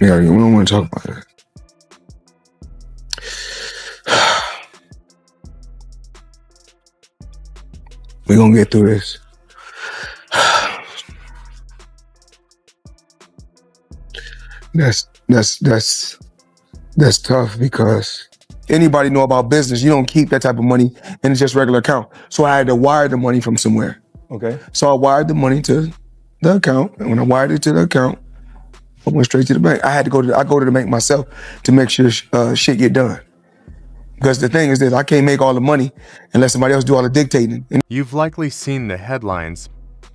Yeah, we don't want to talk about that. We're gonna get through this. That's tough because anybody know about business, you don't keep that type of money in just regular account. So I had to wire the money from somewhere. Okay. So I wired the money to the account, and when I wired it to the account, I went straight to the bank. I go to the bank myself to make sure shit get done. Because the thing is that I can't make all the money unless somebody else do all the dictating. You've likely seen the headlines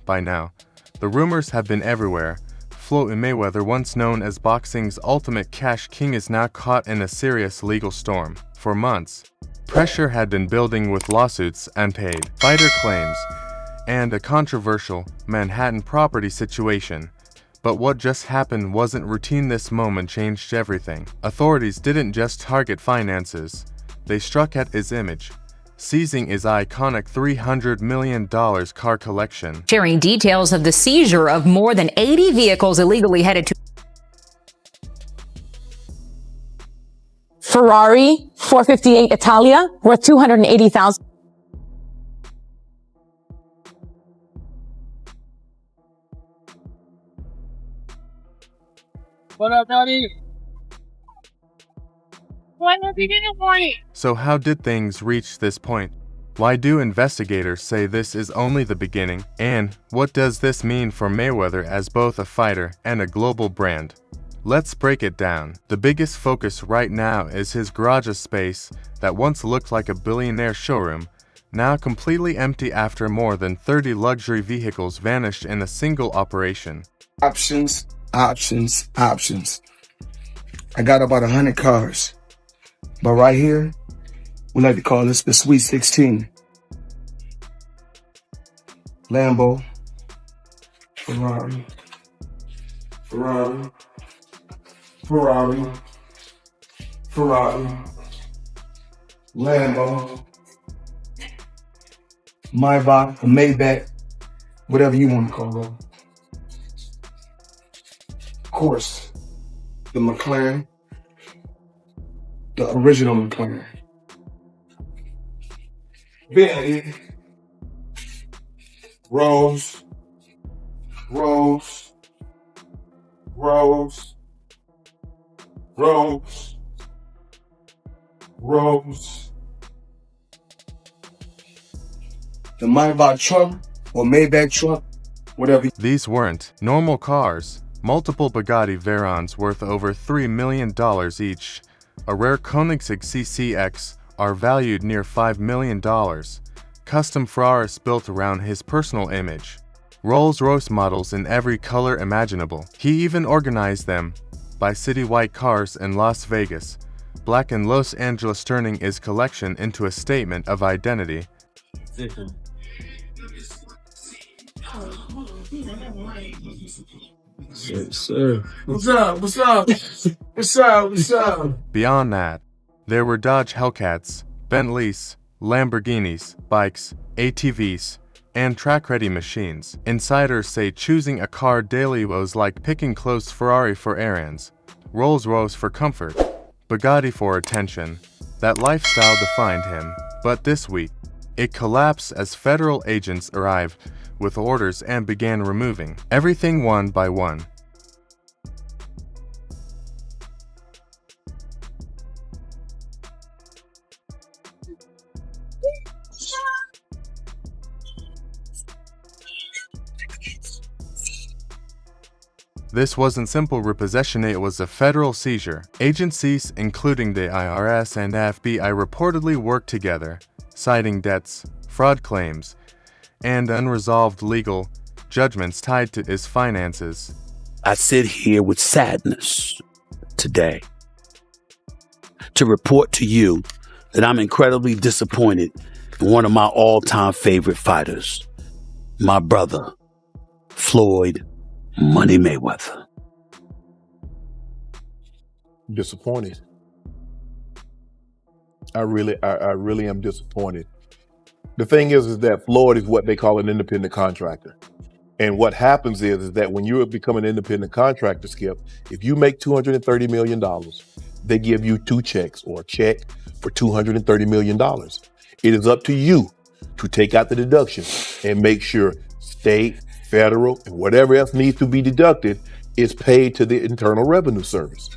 by now. The rumors have been everywhere. Floyd Mayweather, once known as boxing's ultimate cash king, is now caught in a serious legal storm. For months, pressure had been building with lawsuits, unpaid fighter claims, and a controversial Manhattan property situation. But what just happened wasn't routine. This moment changed everything. Authorities didn't just target finances. They struck at his image, seizing his iconic $300 million car collection. Sharing details of the seizure of more than 80 vehicles illegally headed to Ferrari 458 Italia worth $280,000. What up, buddy? So how did things reach this point? Why do investigators say this is only the beginning? And what does this mean for Mayweather as both a fighter and a global brand? Let's break it down. The biggest focus right now is his garage space that once looked like a billionaire showroom, now completely empty after more than 30 luxury vehicles vanished in a single operation. Options. I got about 100 cars. But right here, we like to call this the Sweet 16. Lambo, Ferrari, Lambo, Maybach, Maybach, whatever you want to call it. Of course, the McLaren, the original McLaren. Bentley, Rolls, the Maybach truck or Maybach truck, whatever. These weren't normal cars. Multiple Bugatti Veyrons worth over $3 million each, a rare Koenigsegg CCX, are valued near $5 million. Custom Ferraris built around his personal image. Rolls-Royce models in every color imaginable. He even organized them by city white cars in Las Vegas, black in Los Angeles, turning his collection into a statement of identity. Yes, sir. What's up? Beyond that, there were Dodge Hellcats, Bentleys, Lamborghinis, bikes, ATVs, and track-ready machines. Insiders say choosing a car daily was like picking close. Ferrari for errands, Rolls-Royce for comfort, Bugatti for attention. That lifestyle defined him. But this week, it collapsed as federal agents arrived with orders and began removing everything one by one. This wasn't simple repossession, it was a federal seizure. Agencies, including the IRS and FBI, reportedly worked together, citing debts, fraud claims, and unresolved legal judgments tied to his finances. I sit here with sadness today to report to you that I'm incredibly disappointed in one of my all-time favorite fighters, my brother, Floyd Money Mayweather. Disappointed. I really am disappointed. The thing is that Floyd is what they call an independent contractor. And what happens is that when you become an independent contractor, Skip, if you make $230 million, they give you 2 checks or a check for $230 million. It is up to you to take out the deduction and make sure state, federal, and whatever else needs to be deducted is paid to the Internal Revenue Service.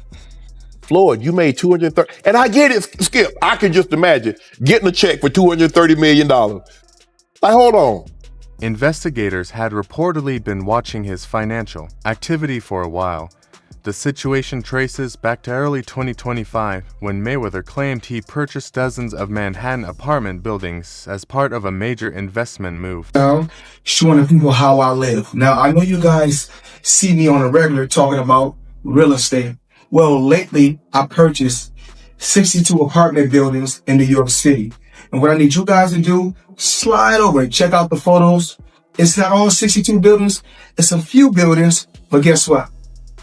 Floyd, you made $230, and I get it, Skip. I can just imagine getting a check for $230 million. Like, hold on. Investigators had reportedly been watching his financial activity for a while. The situation traces back to early 2025 when Mayweather claimed he purchased dozens of Manhattan apartment buildings as part of a major investment move. Now, showing people how I live. Now, I know you guys see me on a regular talking about real estate. Well, lately, I purchased 62 apartment buildings in New York City. And what I need you guys to do, slide over and check out the photos. It's not all 62 buildings. It's a few buildings, but guess what?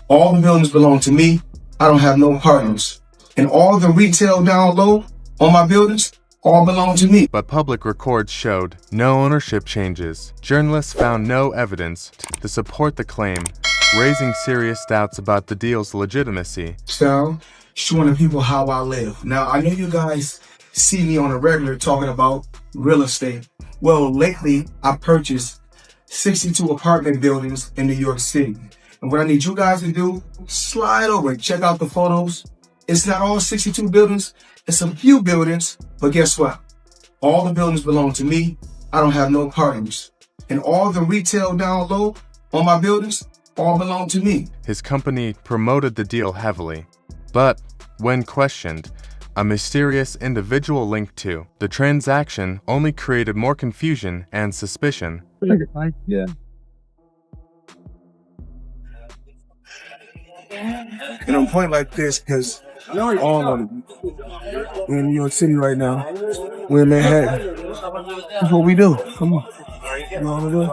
All the buildings belong to me. I don't have no partners. And all the retail down low on my buildings all belong to me. But public records showed no ownership changes. Journalists found no evidence to support the claim, raising serious doubts about the deal's legitimacy. So, showing the people how I live. Now, I know you guys see me on a regular talking about real estate. Well, lately, I purchased 62 apartment buildings in New York City. And what I need you guys to do, slide over and check out the photos. It's not all 62 buildings. It's a few buildings, but guess what? All the buildings belong to me. I don't have no partners. And all the retail down low on my buildings all belong to me. His company promoted the deal heavily. But when questioned, a mysterious individual linked to the transaction only created more confusion and suspicion. Yeah. And I'm pointing like this because all of them, we're in New York City right now. We're in Manhattan. That's what we do. Come on. You know what we do?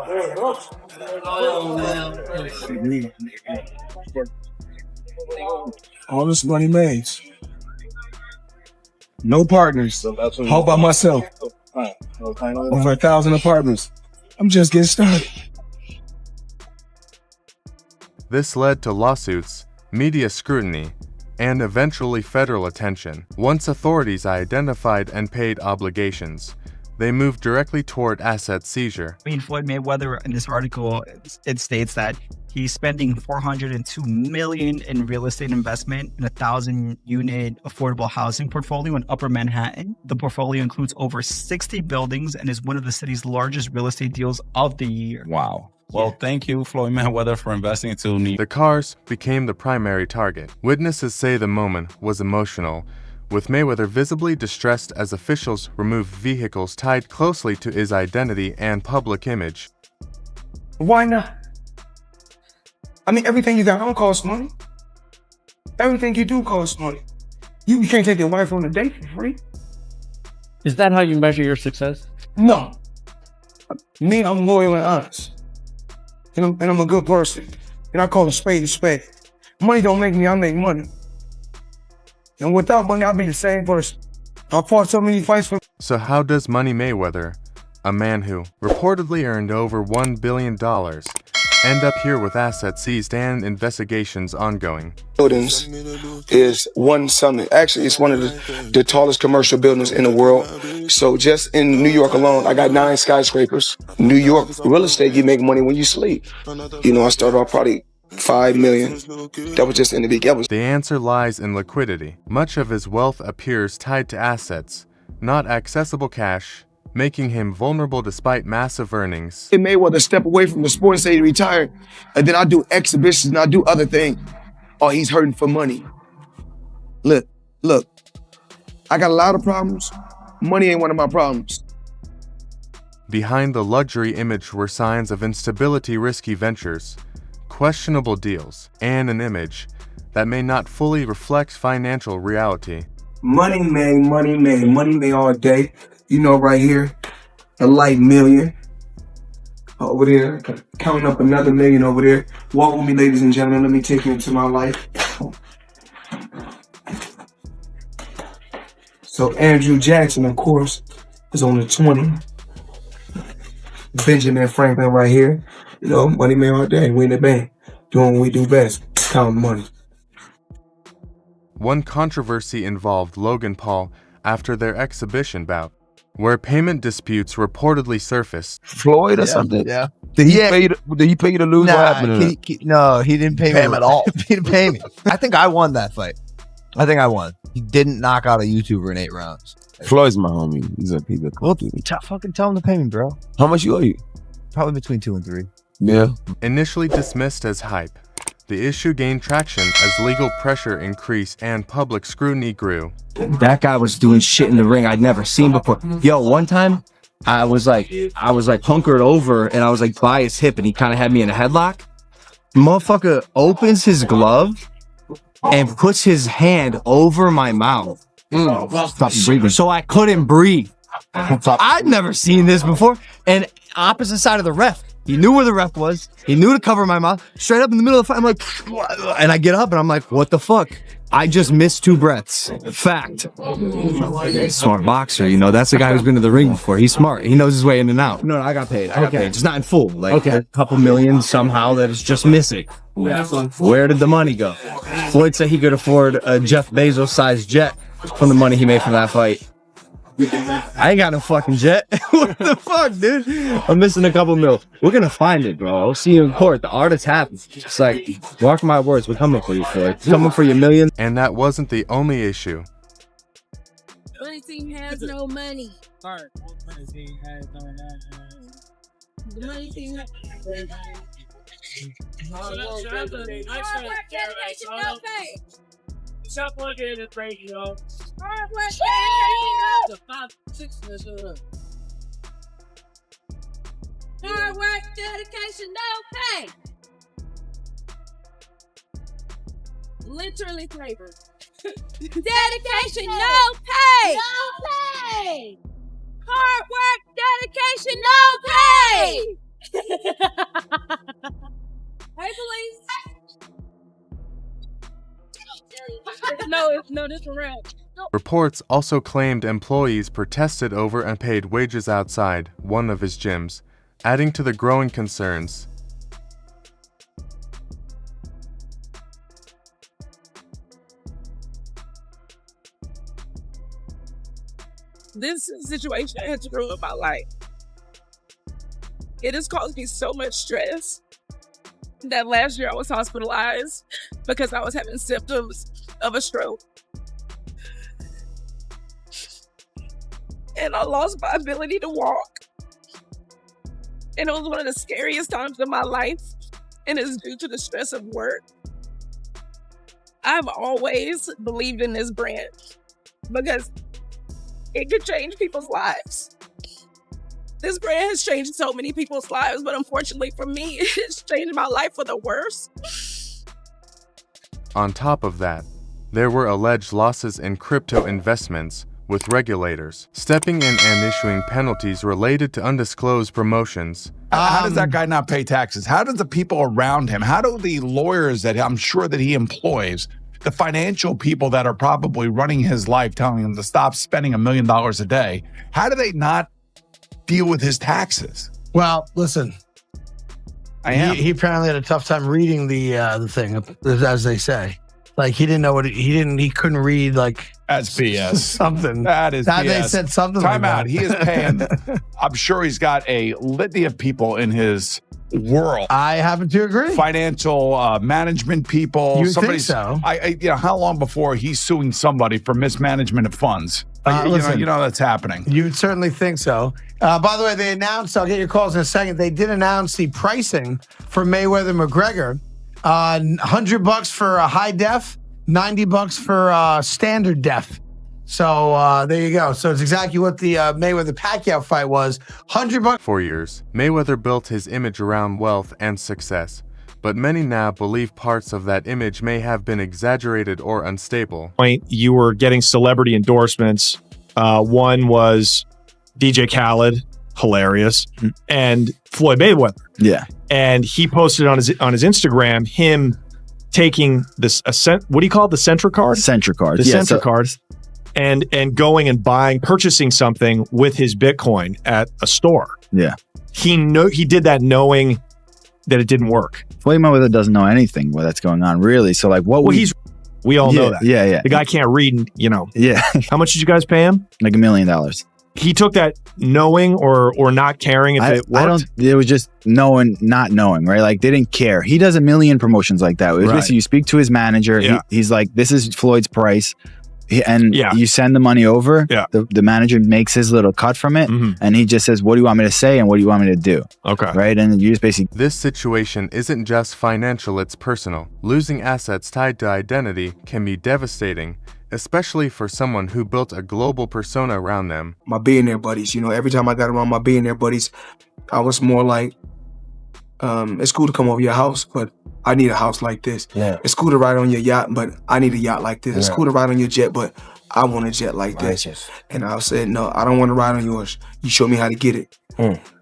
All this money made. No partners. All by myself. Over 1,000 apartments. I'm just getting started. This led to lawsuits, media scrutiny, and eventually federal attention. Once authorities identified and paid obligations, they moved directly toward asset seizure. Floyd Mayweather, in this article, it states that he's spending $402 million in real estate investment in a 1,000-unit affordable housing portfolio in Upper Manhattan. The portfolio includes over 60 buildings and is one of the city's largest real estate deals of the year. Wow. Well, thank you, Floyd Mayweather, for investing into New York. The cars became the primary target. Witnesses say the moment was emotional, with Mayweather visibly distressed as officials removed vehicles tied closely to his identity and public image. Why not? I mean, everything you got don't cost money. Everything you do costs money. You can't take your wife on a date for free. Is that how you measure your success? No. Me, I'm loyal and honest. And I'm a good person. And I call a spade a spade. Money don't make me, I make money. And without money, I'll be the same person. I fought so many fights for. So how does Money Mayweather, a man who reportedly earned over $1 billion, end up here with assets seized and investigations ongoing? Buildings is one summit. Actually, it's one of the tallest commercial buildings in the world. So just in New York alone, I got 9 skyscrapers. New York real estate, you make money when you sleep. You know, I started off probably 5 million. That was just in the beginning. The answer lies in liquidity. Much of his wealth appears tied to assets, not accessible cash, making him vulnerable despite massive earnings. Mayweather step away from the sport and say he retired, and then I do exhibitions and I do other things. Oh, he's hurting for money. Look, I got a lot of problems. Money ain't one of my problems. Behind the luxury image were signs of instability, risky ventures, questionable deals, and an image that may not fully reflect financial reality. Money made all day. You know, right here, a light million. Over there, counting up another million over there. Walk with me, ladies and gentlemen. Let me take you into my life. So Andrew Jackson, of course, is on the 20. Benjamin Franklin right here. You know, money man all day, we in the bank, doing what we do best, counting money. One controversy involved Logan Paul after their exhibition bout, where payment disputes reportedly surfaced. Floyd or something? Yeah. Did he pay you to lose? What happened to that? No, he didn't pay me him at all. He didn't pay me. I think I won that fight. I think I won. He didn't knock out a YouTuber in 8 rounds. Floyd's my homie. He's a Well, fucking tell him to pay me, bro. How much you owe you? Probably between 2 and 3. Yeah. Initially dismissed as hype, the issue gained traction as legal pressure increased and public scrutiny grew. That guy was doing shit in the ring I'd never seen before. Yo, one time I was like hunkered over and I was like by his hip and he kind of had me in a headlock. Motherfucker opens his glove and puts his hand over my mouth. Stop breathing. So I couldn't breathe. I'd never seen this before. And opposite side of the ref. He knew where the ref was. He knew to cover my mouth. Straight up in the middle of the fight, I'm like, and I get up and I'm like, what the fuck? I just missed 2 breaths. Fact. Smart boxer, you know. That's the guy who's been to the ring before. He's smart. He knows his way in and out. No, I got paid. I got paid. Just not in full. Like a couple million somehow that is just missing. Where did the money go? Floyd said he could afford a Jeff Bezos-sized jet from the money he made from that fight. I ain't got no fucking jet. What the fuck, dude? I'm missing a couple mil. We're gonna find it, bro. I'll see you in court. The artist happens. Just like, mark my words, we're coming for you, Floyd. Coming for your millions. And that wasn't the only issue. Money team has no money. Sorry. Money team has no money. The money team has no money. Stop looking at this ratio. Hard work, The 5-6. hard work, dedication, no pay. Literally flavor. Dedication, no pay. No pay. Hard work, dedication, no pay. Hey, police. No, this one rap. Reports also claimed employees protested over unpaid wages outside one of his gyms, adding to the growing concerns. This situation has ruined my life. It has caused me so much stress that last year I was hospitalized because I was having symptoms of a stroke. And I lost my ability to walk. And it was one of the scariest times of my life. And it's due to the stress of work. I've always believed in this brand because it could change people's lives. This brand has changed so many people's lives, but unfortunately for me, it's changed my life for the worse. On top of that, there were alleged losses in crypto investments, with regulators stepping in and issuing penalties related to undisclosed promotions. How does that guy not pay taxes? How do the people around him, how do the lawyers that I'm sure that he employs, the financial people that are probably running his life, telling him to stop spending $1 million a day, how do they not deal with his taxes? Well, listen. He apparently had a tough time reading the thing, as they say. Like he didn't know what he couldn't read like that's BS. Something. That is BS. They said something Time like out. that. He is paying. I'm sure he's got a litany of people in his world. I happen to agree. Financial management people. You think so? How long before he's suing somebody for mismanagement of funds? Listen, you know that's happening. You'd certainly think so. By the way, they announced, I'll get your calls in a second, they did announce the pricing for Mayweather-McGregor. $100 for a high def, $90 for standard def. So there you go. So it's exactly what the Mayweather-Pacquiao fight was. $100. For years, Mayweather built his image around wealth and success, but many now believe parts of that image may have been exaggerated or unstable. You were getting celebrity endorsements. One was DJ Khaled, hilarious, and Floyd Mayweather. Yeah. And he posted on his Instagram him taking this what do you call it? The Centra card? Centra card. The Centra cards. And going and purchasing something with his Bitcoin at a store. Yeah. He did that knowing that it didn't work. Floyd Mayweather doesn't know anything that's going on, really. So like, what? Well, we all know that. Yeah. The guy can't read, you know. Yeah. How much did you guys pay him? Like $1 million. He took that knowing or not caring if it worked? It was just knowing, not knowing, right? Like they didn't care. He does a million promotions like that. It was basically you speak to his manager. Yeah. He's like, this is Floyd's price. You send the money over. Yeah. The manager makes his little cut from it. And he just says, what do you want me to say? And what do you want me to do? Okay. Right. And you just basically. This situation isn't just financial, it's personal. Losing assets tied to identity can be devastating, especially for someone who built a global persona around them. My billionaire buddies, you know, every time I got around my billionaire buddies, I was more like, it's cool to come over your house, but I need a house like this. Yeah. It's cool to ride on your yacht, but I need a yacht like this. It's cool to ride on your jet, but I want a jet like this. And I said, no, I don't want to ride on yours. You show me how to get it.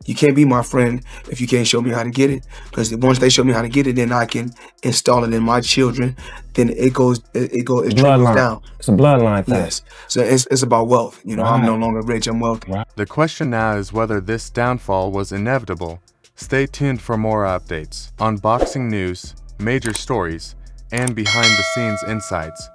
You can't be my friend if you can't show me how to get it. Because once they show me how to get it, then I can install it in my children. Then it trickles down. It's a bloodline thing. Yes. So it's about wealth. You know, I'm no longer rich, I'm wealthy. The question now is whether this downfall was inevitable. Stay tuned for more updates, unboxing news, major stories, and behind-the-scenes insights.